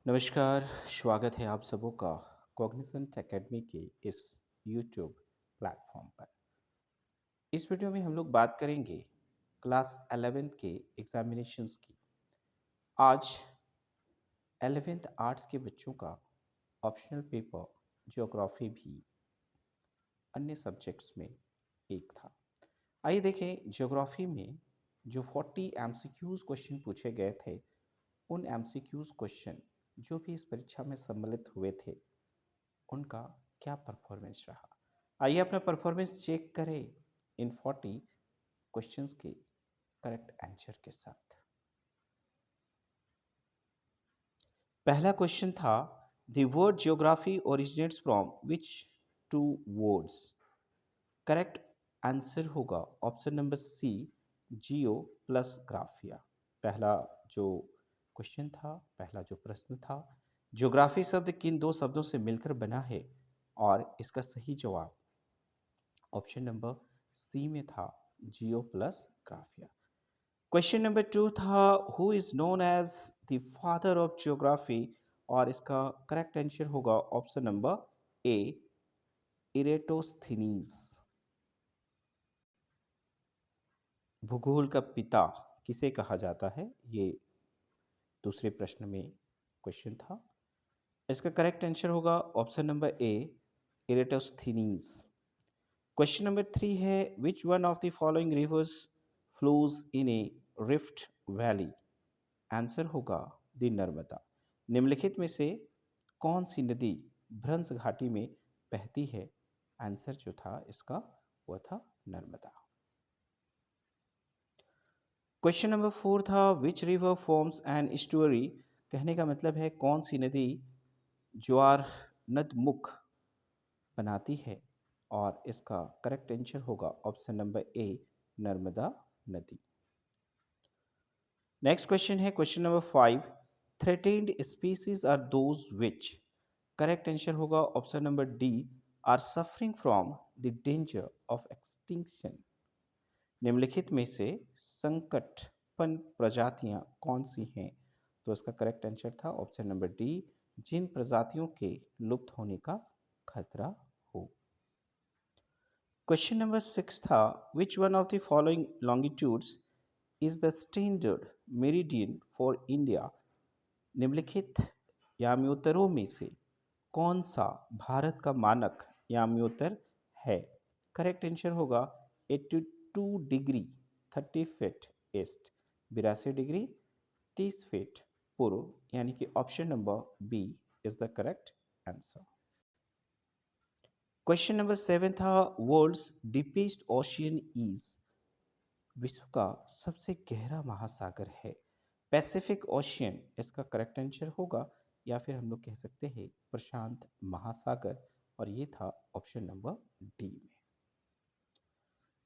नमस्कार, स्वागत है आप सबों का कॉग्निजेंट एकेडमी के इस यूट्यूब प्लेटफॉर्म पर। इस वीडियो में हम लोग बात करेंगे क्लास 11th के एग्जामिनेशंस की। आज 11th आर्ट्स के बच्चों का ऑप्शनल पेपर ज्योग्राफी भी अन्य सब्जेक्ट्स में एक था। आइए देखें ज्योग्राफी में जो 40 एमसीक्यूज क्वेश्चन पूछे गए थे, उन एमसीक्यूज क्वेश्चन जो भी इस परीक्षा में सम्मिलित हुए थे उनका क्या परफॉर्मेंस रहा। आइए अपना परफॉर्मेंस चेक करें इन 40 क्वेश्चंस के करेक्ट आंसर के साथ। पहला क्वेश्चन था the word geography originates from which two words. Correct answer होगा option number C, geo plus graphia. पहला जो क्वेश्चन था, पहला जो प्रश्न था, ज्योग्राफी शब्द किन दो शब्दों से मिलकर बना है, और इसका सही जवाब ऑप्शन नंबर सी में था, geo plus graphia. Question number 2 था who is known as the father of geography, और इसका करेक्ट आंसर होगा ऑप्शन नंबर ए, इरेटोस्थीनीज। भूगोल का पिता किसे कहा जाता है, ये दूसरे प्रश्न में क्वेश्चन था। इसका करेक्ट आंसर होगा option number A, Eratosthenes. Question number 3 है which one of the following rivers flows in a rift valley. Answer होगा द नर्मदा। निम्नलिखित में से कौन सी नदी भ्रंश घाटी में बहती है। आंसर जो था इसका वह था नर्मदा। क्वेश्चन नंबर 4 था which river forms an estuary। कहने का मतलब है कौन सी नदी ज्वार नदमुख बनाती है, और इसका करेक्ट आंसर होगा ऑप्शन नंबर ए, नर्मदा नदी। नेक्स्ट क्वेश्चन है question number 5, threatened species are those which. Correct answer होगा option number D, are suffering from the danger of extinction. निम्नलिखित में से संकटपन प्रजातियां कौन सी हैं, तो इसका करेक्ट आंसर था ऑप्शन नंबर डी, जिन प्रजातियों के लुप्त होने का खतरा हो। क्वेश्चन नंबर 6 था which one of the following longitudes is the standard meridian for India. निम्नलिखित याम्योत्तरों में से कौन सा भारत का मानक याम्योत्तर है। करेक्ट आंसर होगा 82 degree 30 feet east, 82 degree 30 feet पूर्व, यानी कि option number B is the correct answer. Question number 7 था वर्ल्ड्स डीपेस्ट ओशियन इज। विश्व का सबसे गहरा महासागर है पैसिफिक ओशियन, इसका करेक्ट आंसर होगा, या फिर हम लोग कह सकते हैं प्रशांत महासागर, और ये था ऑप्शन नंबर डी में।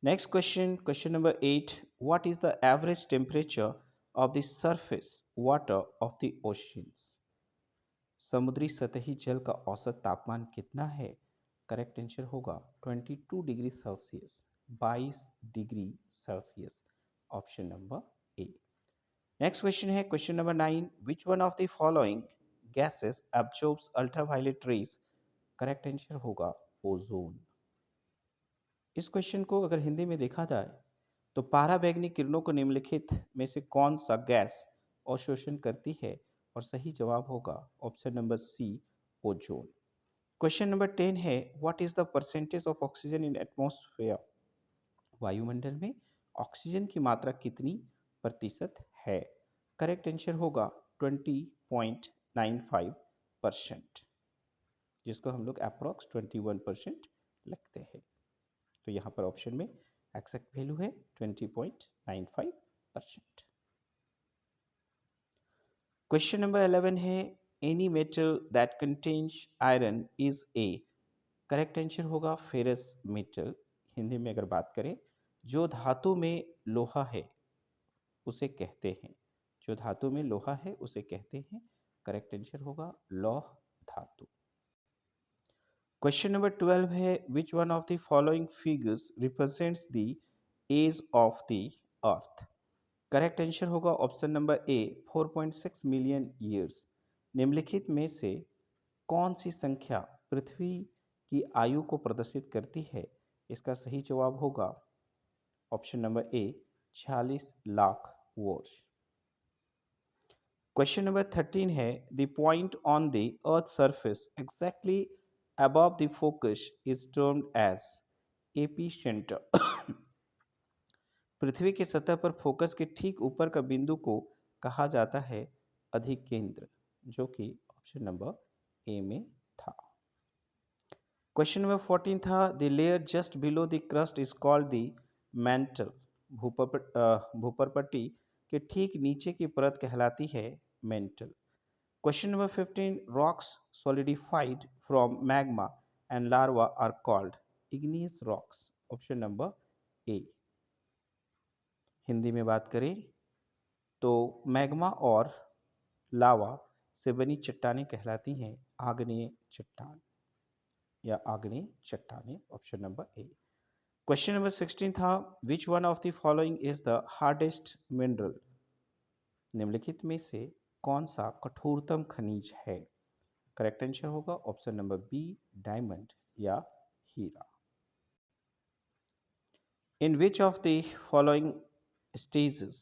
Next question, question number 8, what is the average temperature of the surface water of the oceans. समुद्री सतही जल का औसत तापमान कितना है। करेक्ट आंसर होगा 22 degree Celsius, 22 degree Celsius, option number A. Next question है question number 9, which one of the following gases absorbs ultraviolet rays. Correct answer होगा ओजोन। इस क्वेश्चन को अगर हिंदी में देखा जाए तो पाराबैंगनी किरणों को निम्नलिखित में से कौन सा गैस अवशोषण करती है, और सही जवाब होगा option number C, ozone. Question number 10 है what is the percentage of oxygen in atmosphere. वायुमंडल में ऑक्सीजन की मात्रा कितनी प्रतिशत है। करेक्ट आंसर होगा 20.95%, जिसको हम लोग अप्रॉक्स 21% लिखते हैं। तो यहाँ पर ऑप्शन में एक्सैक्ट वैल्यू है 20.95%। क्वेश्चन नंबर 11 है any metal that contains iron is a. Correct answer होगा फेरस मेटल। हिंदी में अगर बात करें, जो धातु में लोहा है उसे कहते हैं, जो धातु में लोहा है उसे कहते हैं। करेक्ट आंसर होगा लौह धातु। क्वेश्चन नंबर 12 है which one of the following figures represents the age of the earth. Correct answer होगा option number A, 4.6 million years, निम्नलिखित में से कौन सी संख्या पृथ्वी की आयु को प्रदर्शित करती है? इसका सही जवाब होगा ऑप्शन नंबर ए 46 लाख वर्ष। क्वेश्चन नंबर 13 है the point on the earth surface exactly above the focus is termed as epicenter। पृथ्वी की सतह पर फोकस के ठीक ऊपर का बिंदु को कहा जाता है अधिकेंद्र, जो कि ऑप्शन नंबर ए में था। क्वेश्चन नंबर 14 था the layer just below the crust is called the mantle. भूपरपट्टी के ठीक नीचे की परत कहलाती है mantle. Question number 15 rocks solidified from magma and lava are called igneous rocks। Option number A. Hindi में बात करें तो मैग्मा और लावा से बनी चट्टानें कहलाती हैं आग्नेय चट्टान या आग्नेय चट्टानें। Option number A. Question number 16 था which one of the following is the hardest mineral. निम्नलिखित में से कौन सा कठोरतम खनिज है? करेक्ट आंसर होगा ऑप्शन नंबर बी डायमंड या हीरा। In which of the following stages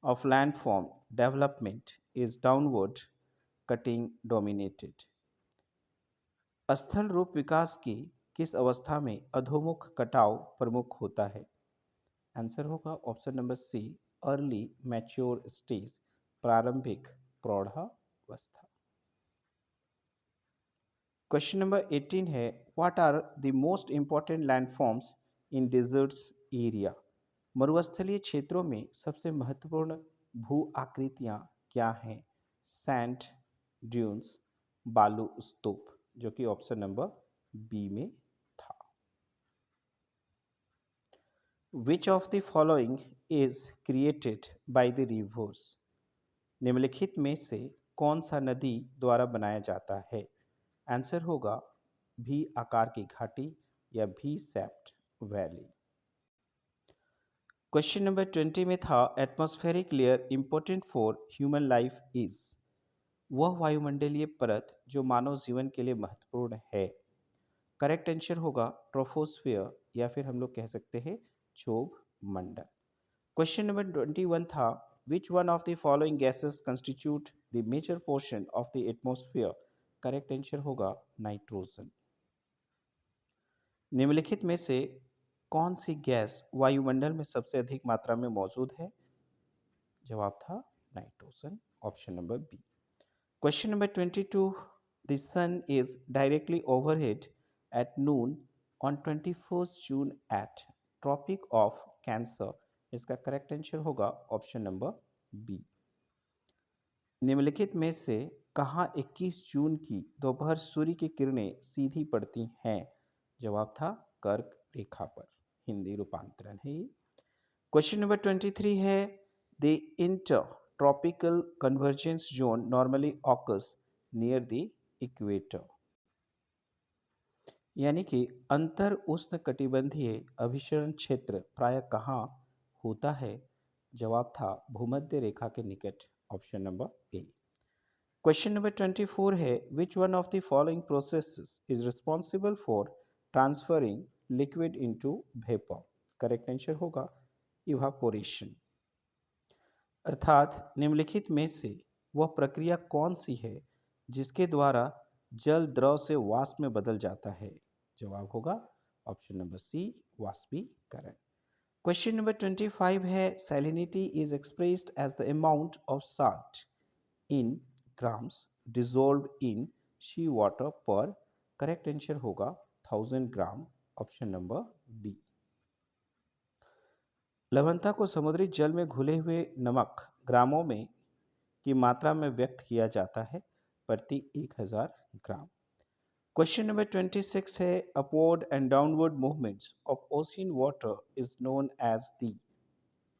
of landform development is downward cutting dominated। स्थल रूप विकास की किस अवस्था में अधोमुख कटाव प्रमुख होता है? आंसर होगा option number C early mature stage, प्रारंभिक प्रौढ़ावस्था। क्वेश्चन नंबर 18 है what are the most important landforms in deserts area. मरुस्थलीय क्षेत्रों में सबसे महत्वपूर्ण भू आकृतियां क्या हैं? सैंड ड्यून्स, बालू स्तूप, जो कि ऑप्शन नंबर बी में था। विच of the following is created by the reverse. निम्नलिखित में से कौन सा नदी द्वारा बनाया जाता है? आंसर होगा भी आकार की घाटी या भी सेप्ट वैली। क्वेश्चन नंबर 20 में था atmospheric layer important for human life is. वह वायुमंडलीय परत जो मानव जीवन के लिए महत्वपूर्ण है। करेक्ट आंसर होगा ट्रोपोस्फियर या फिर हम लोग कह सकते हैं क्षोभ मंडल। क्वेश्चन नंबर 21 था which one of the following gases constitute the major portion of the atmosphere. Correct answer होगा नाइट्रोजन। निम्नलिखित में से कौन सी गैस वायुमंडल में सबसे अधिक मात्रा में मौजूद है? जवाब था nitrogen, option number B. Question number 22 the sun is directly overhead at noon on 21 June at Tropic of Cancer. इसका करेक्ट आंसर होगा ऑप्शन नंबर बी। निम्नलिखित में से कहाँ 21 जून की दोपहर सूर्य की किरणें सीधी पड़ती हैं? जवाब था कर्क रेखा पर। हिंदी रूपांतरण है ये। क्वेश्चन नंबर 23 है the inter tropical convergence zone normally occurs near the equator. यानी कि अंतर उष्ण कटिबंधीय अभिसरण क्षेत्र प्राय कहाँ होता है? जवाब था भूमध्य रेखा के निकट, option number A. Question number 24 है which one of the following processes is responsible for transferring liquid into vapour. Correct answer होगा इवापोरेशन। अर्थात निम्नलिखित में से वह प्रक्रिया कौन सी है जिसके द्वारा जल द्रव से वाष्प में बदल जाता है? जवाब होगा ऑप्शन नंबर सी वाष्पीकरण। क्वेश्चन नंबर 25 है salinity is expressed as the amount of salt in grams dissolve in sea water per. Correct answer होगा 1000 ग्राम, ऑप्शन नंबर बी। लवणता को समुद्री जल में घुले हुए नमक ग्रामों में की मात्रा में व्यक्त किया जाता है प्रति 1000 ग्राम। क्वेश्चन नंबर 26 है upward and downward movements of ocean water is known as the.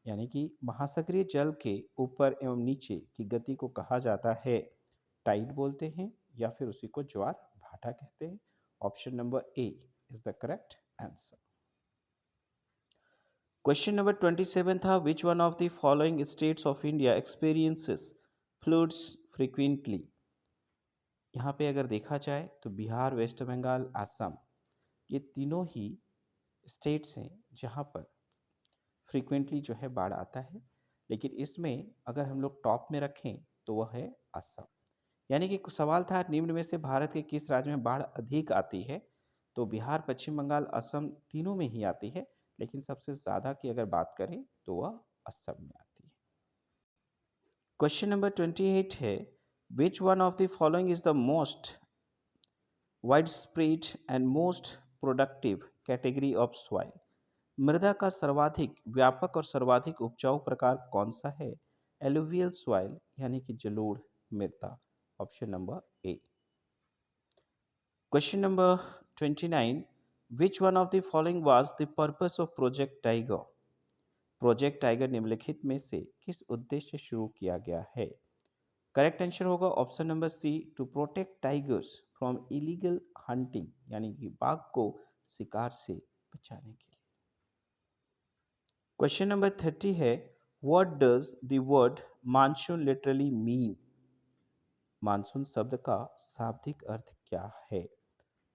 यानी कि महासागरीय जल के ऊपर एवं नीचे की गति को कहा जाता है टाइड बोलते हैं या फिर उसी को ज्वार भाटा कहते हैं। Option number A is the correct answer. Question number 27 था which one of the following states of India experiences fluids frequently. यहाँ पे अगर देखा जाए तो बिहार, वेस्ट बंगाल, असम, ये तीनों ही स्टेट्स हैं जहाँ पर फ्रीक्वेंटली जो है बाढ़ आता है। लेकिन इसमें अगर हम लोग टॉप में रखें तो वह है असम। यानी कि सवाल था निम्न में से भारत के किस राज्य में बाढ़ अधिक आती है। तो बिहार, पश्चिम बंगाल, असम तीनों में ही आती है, लेकिन सबसे ज़्यादा की अगर बात करें तो वह असम में आती है। क्वेश्चन नंबर 28 है, which one of the following is the most wide spread and most productive category of soil. मृदा का सर्वाधिक व्यापक और सर्वाधिक उपजाऊ प्रकार कौन सा है? एलुवियल सॉइल यानी कि जलोढ़ मृदा, option number A. Question number 29, which one of the following was the purpose of project tiger. Project tiger निम्नलिखित में से किस उद्देश्य से शुरू किया गया है? करेक्ट आंसर होगा option number C, to protect tigers from illegal hunting, यानी कि बाघ को शिकार से बचाने के लिए। क्वेश्चन नंबर 30 है, what does the word monsoon literally mean. Monsoon शब्द का शाब्दिक अर्थ क्या है?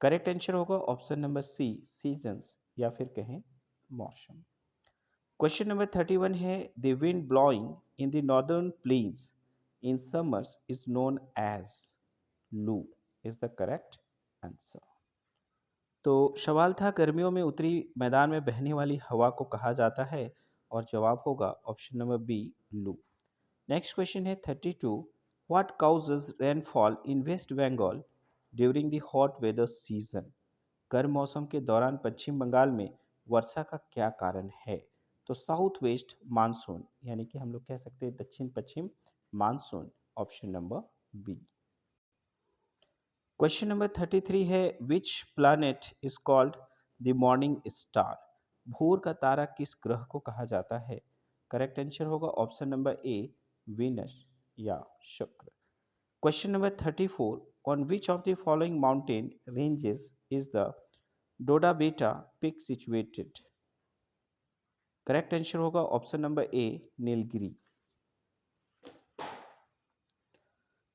करेक्ट आंसर होगा ऑप्शन नंबर सी, सीजन्स, या फिर कहें मौसम। क्वेश्चन नंबर 31 है, the wind blowing in the northern plains in summers is known as loo, is the correct answer. तो सवाल था गर्मियों में उत्तरी मैदान में बहने वाली हवा को कहा जाता है, और जवाब होगा option number B, loo. Next question है 32, what causes rainfall in West Bengal during the hot weather season. गर्म मौसम के दौरान पश्चिम बंगाल में वर्षा का क्या कारण है? तो साउथ वेस्ट मानसून, यानी कि हम लोग कह सकते हैं दक्षिण पश्चिम मानसून, option number B. Question number 33 है, which planet is called the morning star. भोर का तारा किस ग्रह को कहा जाता है? करेक्ट आंसर होगा ऑप्शन नंबर ए, वीनस या शुक्र। Question number 34, on which of the following mountain ranges is the Doddabetta peak situated. Correct answer होगा ऑप्शन नंबर ए, नीलगिरी।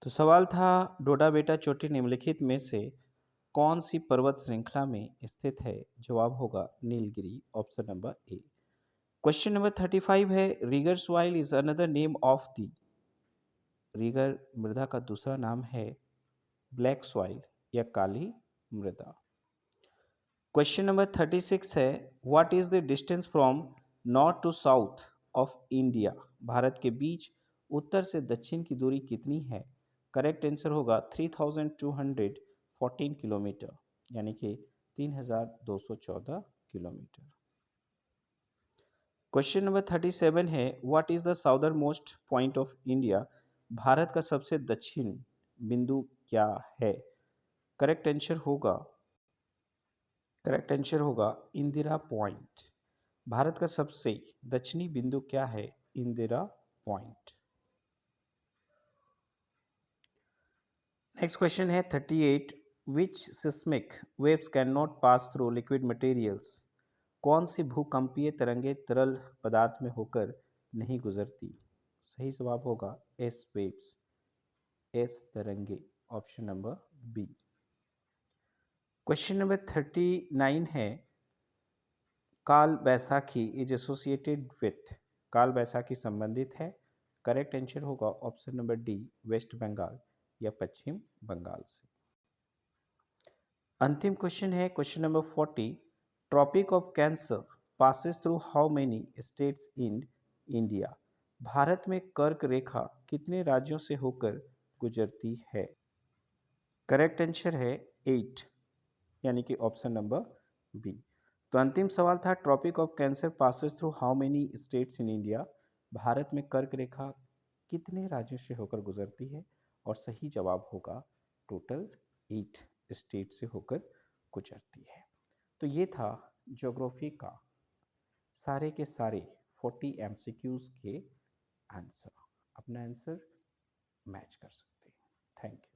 तो सवाल था डोडा बेटा चोटी निम्नलिखित में से कौन सी पर्वत श्रृंखला में स्थित है? जवाब होगा Nilgiri, option number A. Question number 35 है, rigger soil is another name of the. Rigger मृदा का दूसरा नाम है ब्लैक सॉइल या काली मृदा। क्वेश्चन नंबर 36 है, what is the distance from north to south of India. Bharat के बीच उत्तर से दक्षिण की दूरी कितनी है? करेक्ट आंसर होगा 3214 किलोमीटर, यानी कि 3214 किलोमीटर। क्वेश्चन नंबर 37 है, what is the southern most point of India. Bharat का सबसे दक्षिण बिंदु क्या है? करेक्ट आंसर होगा इंदिरा पॉइंट। भारत का सबसे दक्षिणी बिंदु क्या है? इंदिरा पॉइंट। नेक्स्ट क्वेश्चन है 38, which seismic waves can not pass through liquid materials. कौन सी भूकंपीय तरंगे तरल पदार्थ में होकर नहीं गुजरती? सही जवाब होगा एस वेव्स, एस तरंगे, option number B. Question number 39 है, काल बैसाखी इज एसोसिएटेड विथ। काल बैसाखी संबंधित है। करेक्ट आंसर होगा option number D, West Bengal या पश्चिम बंगाल से। अंतिम क्वेश्चन है question number 40, Tropic of cancer passes through how many states in India. Bharat में कर्क रेखा कितने राज्यों से होकर गुजरती है? करेक्ट आंसर है 8, यानी कि ऑप्शन नंबर बी। तो अंतिम सवाल था, tropic of cancer passes through how many states in India. Bharat में कर्क रेखा कितने राज्यों से होकर गुजरती है? और सही जवाब होगा टोटल 8 स्टेट से होकर गुजरती है। तो ये था ज्योग्राफी का सारे के सारे 40 एमसीक्यूज के आंसर। अपना आंसर मैच कर सकते हैं। Thank you.